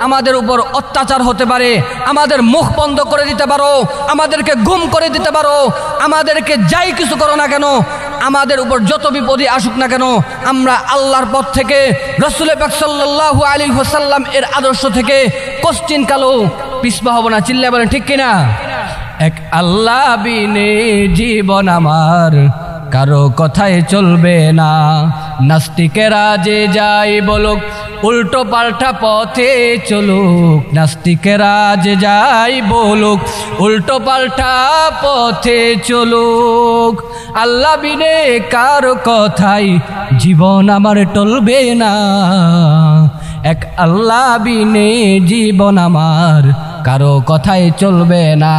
আমাদের উপর অত্যাচার হতে পারে, আমাদের মুখ বন্ধ করে দিতে পারো, আমাদেরকে গুম করে দিতে পারো, আমাদেরকে যাই কিছু করো না কেন, আমাদের উপর যত বিপদই আসুক না কেন, আমরা আল্লাহর পথ থেকে, রাসূল পাক সাল্লাল্লাহু আলাইহি ওয়াসাল্লাম এর আদর্শ থেকে কোশ্চিন কালো পিছপা হব না। চিল্লায় বলেন ঠিক কিনা? এক আল্লাহ বিনে জীবন আমার কারো কথায় চলবে না। নাস্তিকেরা যে যাই বলুক, উল্টো পাল্টা পথে চলুক। নাস্তিকেরা যে যাই বলুক, উল্টো পাল্টা পথে চলুক। আল্লাহ বিনে কারো কথাই জীবন আমার টলবে না। এক আল্লাহ বিনে জীবন আমার কারো কথাই চলবে না।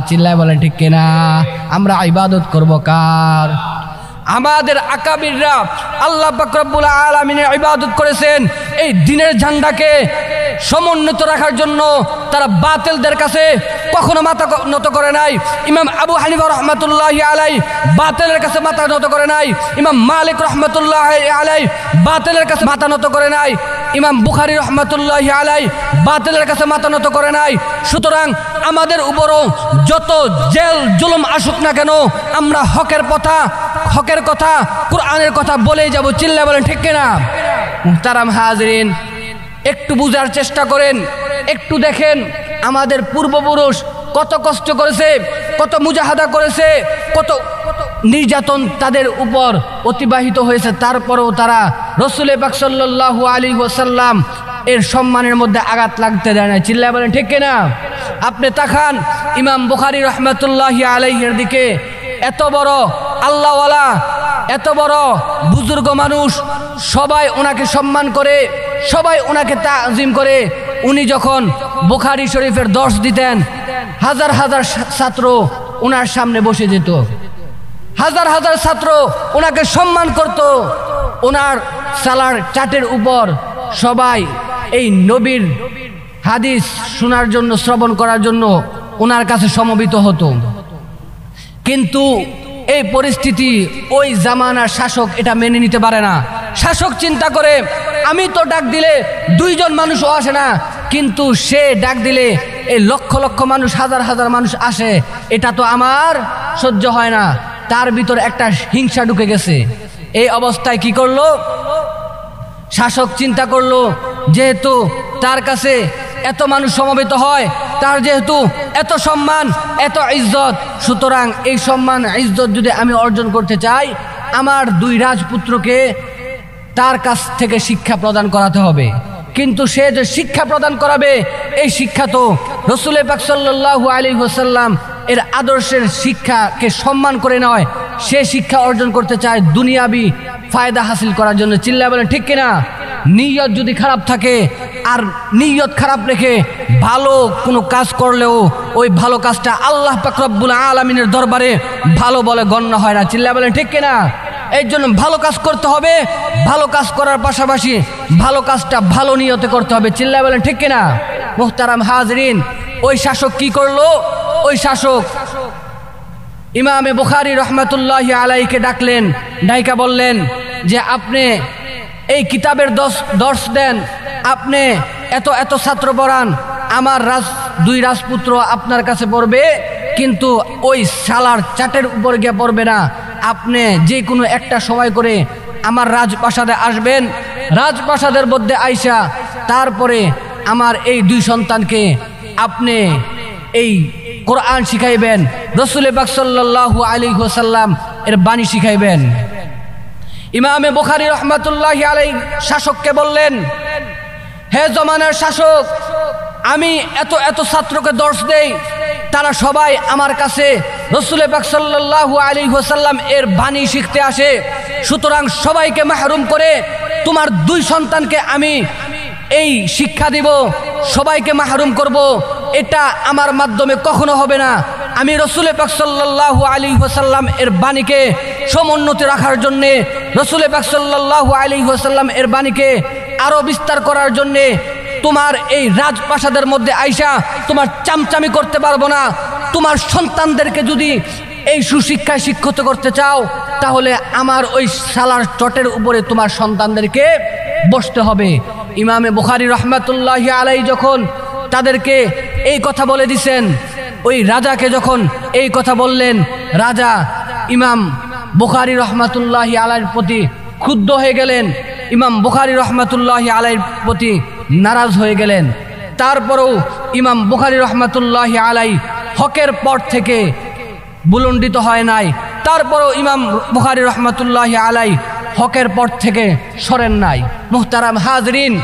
চিল্লায় বলেন ঠিক কিনা? আমরা ইবাদত করব কার? আমাদের আকাবিররা আল্লাহ পাক রব্বুল আলামিনের ইবাদত করেছেন এই দ্বীনের ঝান্ডাকে সমুন্নত রাখার জন্য। তারা বাতিলদের কাছে কখনো মাথা নত করে নাই। ইমাম আবু হানিফা রহমাতুল্লাহি আলাইহি বাতিলের কাছে মাথা নত করে নাই। ইমাম মালিক রহমাতুল্লাহি আলাইহি বাতিলের কাছে মাথা নত করে নাই। ইমাম বুখারী রহমাতুল্লাহি আলাইহি বাতিলের কাছে মাথা নত করে নাই। সুতরাং আমাদের উপরও যত জেল জুলুম আসুক না কেন, আমরা হকের কথা কোরআনের কথা বলেই যাব। চিল্লায় বলেন ঠিক কিনা? মুহতারাম হাজরিন, একটু বুঝার চেষ্টা করেন, একটু দেখেন আমাদের পূর্বপুরুষ কত কষ্ট করেছে, কত মুজাহাদা করেছে, কত নির্যাতন তাদের উপর অতিবাহিত হয়েছে। তারপরেও তারা রাসূল পাক সাল্লাল্লাহু আলাইহি ওয়াসাল্লাম এর সম্মানের মধ্যে আঘাত লাগতে দেয় না। চিল্লায় বলেন ঠিক কিনা? আপনি তাকান ইমাম বুখারী রহমাতুল্লাহি আলাইহির দিকে। এত বড় আল্লাহওয়ালা, এত বড় বুজুর্গ মানুষ, সবাই ওনাকে সম্মান করে, সবাই ওনাকে তাজিম করে। উনি যখন বুখারী শরীফের দর্শ দিতেন, হাজার হাজার ছাত্র ওনার সামনে বসে যেত, হাজার হাজার ছাত্র ওনাকে সম্মান করত। ওনার সালার চাটের উপর সবাই এই নবীর হাদিস শোনার জন্য, শ্রবণ করার জন্য ওনার কাছে সমবেত হতো। কিন্তু এই পরিস্থিতি ওই জামানার শাসক এটা মেনে নিতে পারে না। শাসক চিন্তা করে, আমি তো ডাক দিলে 2 জন মানুষও আসে না, কিন্তু সে ডাক দিলে এই লক্ষ লক্ষ মানুষ, হাজার হাজার মানুষ আসে, এটা তো আমার সহ্য হয় না। তার ভিতর একটা হিংসা ঢুকে গেছে। এই অবস্থায় কি করলো শাসক? চিন্তা করলো, যেহেতু তার কাছে এত মানুষ সমবেত হয়, তার যেহেতু এত সম্মান, এত ইজ্জত, সুতরাং এই সম্মান ইজ্জত যদি আমি অর্জন করতে চাই, আমার 2 রাজপুত্রকে তার কাছ থেকে শিক্ষা প্রদান করাতে হবে। কিন্তু সে যে শিক্ষা প্রদান করাবে, এই শিক্ষা তো রাসূল পাক সাল্লাল্লাহু আলাইহি ওয়াসাল্লাম এর আদর্শের শিক্ষাকে সম্মান করে নয়, সে শিক্ষা অর্জন করতে চায় দুনিয়াবি ফায়দা হাসিল করার জন্য। চিল্লায় বলেন ঠিক কিনা? নিয়ত যদি খারাপ থাকে, আর নিয়ত খারাপ রেখে ভালো কোনো কাজ করলেও ওই ভালো কাজটা আল্লাহ পাক রব্বুল আলামিনের দরবারে ভালো বলে গণ্য হয় না। চিল্লায় বলেন ঠিক কিনা? এই জন্য ভালো কাজ করতে হবে, ভালো কাজ করার পাশাপাশি ভালো কাজটা ভালো নিয়তে করতে হবে। চিল্লায় বলেন ঠিক কিনা? মুহতারাম হাজরিন, ওই শাসক কি করলো? ওই শাসক ইমামে বুখারী রহমাতুল্লাহি আলাইহিকে ডাকলেন, ডাইকা বললেন যে আপনি এই কিতাবের দর্শ দেন, আপনি এত এত ছাত্র পড়ান, আমার 2 রাজপুত্র আপনার কাছে পড়বে, কিন্তু ওই সালার চাটের উপর গিয়ে পড়বে না। আপনি যে কোনো একটা সময় করে আমার রাজপ্রাসাদে আসবেন, রাজপ্রাসাদের মধ্যে আইসা তারপরে আমার এই 2 সন্তানকে আপনি এই কোরআন শিখাইবেন, রাসূল পাক সাল্লাল্লাহু আলাইহি ওয়াসাল্লাম এর বাণী শিখাইবেন। ইমামে বুখারী রহমাতুল্লাহি আলাইহি শাসককে বললেন, হে জমানার শাসক, আমি এত এত ছাত্রকে দর্শ দেই, তারা সবাই আমার কাছে রাসূল পাক সাল্লাল্লাহু আলাইহি ওয়াসাল্লাম এর বাণী শিখতে আসে। সুতরাং সবাইকে মাহরুম করে তোমার 2 সন্তানকে আমি এই শিক্ষা দিব, সবাইকে মাহরুম করব, এটা আমার মাধ্যমে কখনো হবে না। আমি রাসূল পাক সাল্লাল্লাহু আলাইহি ওয়াসাল্লাম এর বাণীকে সমুন্নত রাখার জন্য, রাসূল পাক সাল্লাল্লাহু আলাইহি ওয়াসাল্লাম এর বাণীকে আরো বিস্তার করার জন্য তোমার এই রাজপ্রাসাদের মধ্যে আইসা তোমার চামচামি করতে পারবো না। তোমার সন্তানদেরকে যদি এই সুশিক্ষায় শিক্ষিত করতে চাও, তাহলে আমার ওই সালার চটের উপরে তোমার সন্তানদেরকে বসতে হবে। ইমামে বুখারী রহমাতুল্লাহি আলাইহি যখন তাদেরকে এই কথা বলে দিছেন, ওই রাজাকে যখন এই কথা বললেন, রাজা ইমাম বুখারী রহমাতুল্লাহি আলাইহির প্রতি ক্ষুব্ধ হয়ে গেলেন, ইমাম বুখারী রহমাতুল্লাহি আলাইহির প্রতি নারাজ হয়ে গেলেন। তারপরেও ইমাম বুখারী রহমাতুল্লাহি আলাইহি হকের পথ থেকে বুলন্ডিত হয় নাই, তারপরেও ইমাম বুখারী রহমাতুল্লাহি আলাইহি হকের পথ থেকে সরেন নাই। মুহতারাম হাজরিন,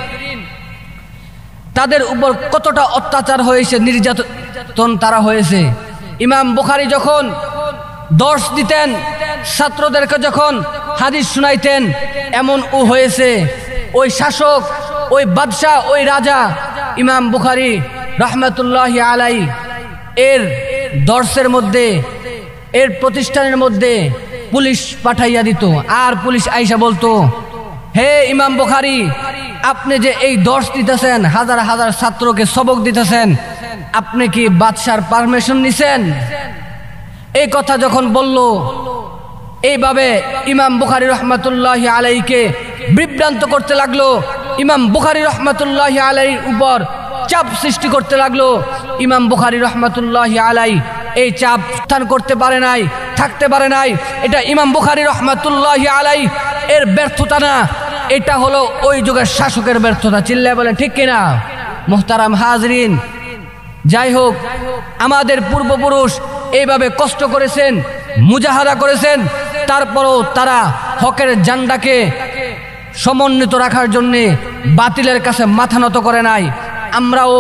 তাদের উপর কতটা অত্যাচার হয়েছে, নির্যাতন তারা হয়েছে। ইমাম বুখারী যখন দর্শ দিতেন, ছাত্রদেরকে যখন হাদিস শুনাইতেন, এমন হয়েছে ওই শাসক, ওই বাদশাহ, ওই রাজা ইমাম বুখারী রহমাতুল্লাহি আলাইহি এর দর্শের মধ্যে, এর প্রতিষ্ঠানের মধ্যে পুলিশ পাঠাইয়া দিত। আর পুলিশ আইসা বলতো, হে ইমাম বুখারী, আপনি যে এই দর্শ দিতেছেন, হাজার হাজার ছাত্রকে সবক দিতেছেন, আপনি কি বাদশার পারমিশন নিছেন? এই কথা যখন বলল, এইভাবে ইমাম বুখারী রহমাতুল্লাহি আলাইহিকে বিভ্রান্ত করতে লাগলো, ইমাম বুখারী রহমাতুল্লাহি আলাইহির উপর চাপ সৃষ্টি করতে লাগলো। ইমাম বুখারী রহমাতুল্লাহি আলাইহি এই চাপ স্থান করতে পারে নাই, থাকতে পারে নাই। এটা ইমাম বুখারী রহমাতুল্লাহি আলাইহি এর ব্যর্থতা না, এটা হলো ওই যুগের শাসকের ব্যর্থতা। চিল্লায় বলেন ঠিক কিনা? মুহতারাম হাজরিন, যাই হোক, আমাদের পূর্বপুরুষ এইভাবে কষ্ট করেছেন, মুজাহাদা করেছেন, তারপরও তারা হকের ঝান্ডাকে সমন্বিত রাখার জন্যে বাতিলের কাছে মাথা নত করে নাই। আমরাও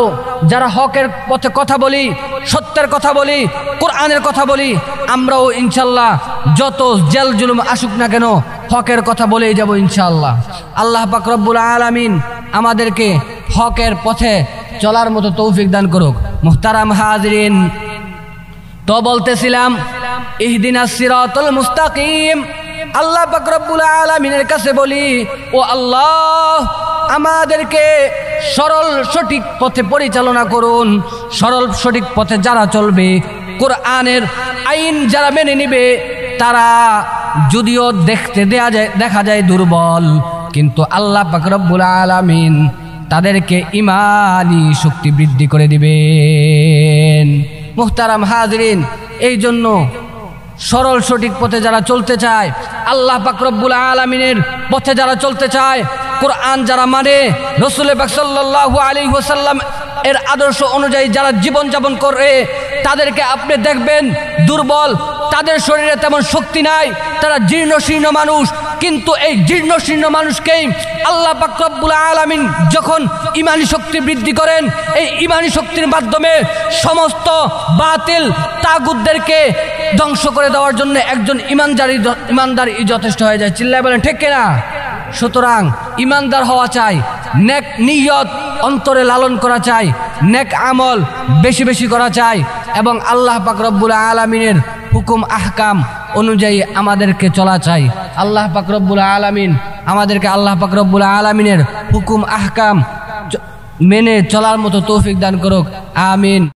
যারা হকের পথে কথা বলি, সত্যের কথা বলি, কোরআনের কথা বলি, আমরাও ইনশাল্লাহ যত জেল জুলুম আসুক না কেন হকের কথা বলেই যাব ইনশাআল্লাহ। আল্লাহ পাক রব্বুল আলামিন আমাদেরকে হকের পথে চলার মতো তৌফিক দান করুক। মুহতারাম হাজরিন, তো বলতেছিলাম ইহদিনাস সিরাতাল মুস্তাকিম। আল্লাহ পাক রব্বুল আলামিনের কাছে বলি, ও আল্লাহ, আমাদেরকে সরল সঠিক পথে পরিচালনা করুন। সরল সঠিক পথে যারা চলবে, কোরআনের আইন যারা মেনে নিবে, তারা যদিও দেখা যায় দুর্বল, কিন্তু আল্লাহ পাক রব্বুল আলামিন তাদেরকে ঈমানি শক্তি বৃদ্ধি করে দিবেন। মুহতারাম হাজরিন, এই জন্য সরল সঠিক পথে যারা চলতে চায়, আল্লাহ পাক রব্বুল আলামিনের পথে যারা চলতে চায়, কোরআন যারা মানে, রাসূল পাক সাল্লাল্লাহু আলাইহি ওয়াসাল্লাম এর আদর্শ অনুযায়ী যারা জীবন যাপন করে, তাদেরকে আপনি দেখবেন দুর্বল, তাদের শরীরে তেমন শক্তি নাই, তারা জীর্ণ শীর্ণ মানুষ। কিন্তু এই জীর্ণ শীর্ণ মানুষকেই আল্লাহ পাক রব্বুল আলামিন যখন ঈমানি শক্তি বৃদ্ধি করেন, এই ঈমানি শক্তির মাধ্যমে সমস্ত বাতিল তাগুতদেরকে ধ্বংস করে দেওয়ার জন্য একজন ইমানদারই যথেষ্ট হয়ে যায়। চিল্লায় বলেন ঠিক কিনা? সুতরাং ইমানদার হওয়া চাই, নেক নিয়ত অন্তরে লালন করা চাই, নেক আমল বেশি বেশি করা চাই, এবং আল্লাহ পাক রব্বুল আলামিনের হুকুম আহকাম অনুযায়ী আমাদেরকে চলা চাই। আল্লাহ পাক রব্বুল আলামিন আমাদেরকে আল্লাহ পাক রব্বুল আলামিনের হুকুম আহকাম মেনে চলার মতো তৌফিক দান করুক। আমিন।